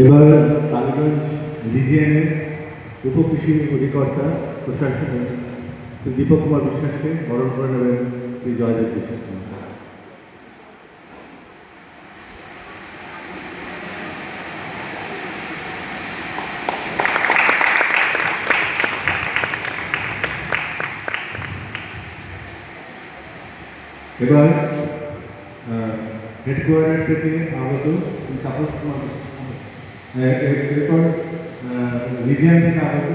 এবার কালীগঞ্জ রিজিয়নের উপকৃষি অধিকর্তা প্রশাসক শ্রী দীপক কুমার বিশ্বাসকে বরণ করে নেবেন শ্রী জয়দেব বিশ্বাস। এবার হেডকোয়ার্টার থেকে আগত তাপস কুমার, এরপর রিজিয়ন থেকে আগত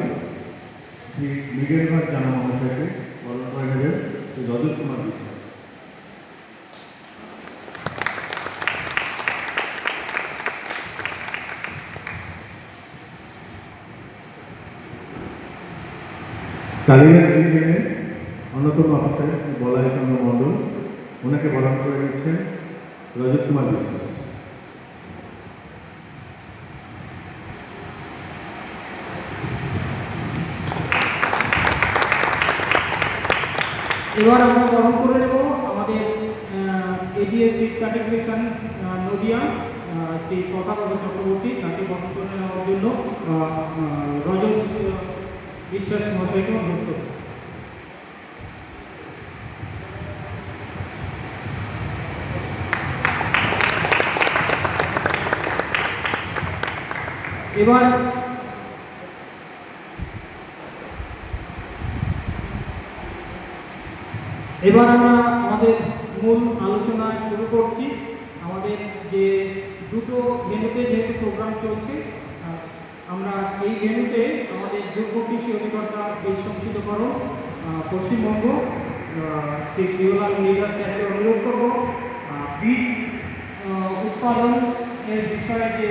শ্রী মৃগেলগঞ্জ জানা মহাশয়কে বরণ করে নেবেন শ্রী রজত কুমার বিশ্বাস। কালীগঞ্জ রিজিয়নের অন্যতম অফিসার শ্রী বলাই চন্দ্র মণ্ডল, ওনাকে বরণ করে নিচ্ছেন রজত কুমার বিশ্বাস। এবার আমরা বরণ করে নেব আমাদের ADS 6 সার্টিফিকেশন নদিয়া শ্রী তথাগত চক্রবর্তী, তাকে বরণ করে নেওয়ার জন্য রজত বিশ্বাস মহাশয়কে অনুরোধ করব। এবার আমরা আমাদের মূল আলোচনা শুরু করছি। আমাদের যে দুটো ভেন্যুতে যেহেতু প্রোগ্রাম চলছে, আমরা এই ভেন্যুতে আমাদের যোগ্য কৃষি অধিকর্তা বীজ সংশোধকরণ পশ্চিমবঙ্গ শ্রী প্রিয়লাল মৃগা স্যারকে অনুরোধ করব বীজ উৎপাদনের বিষয়ে যে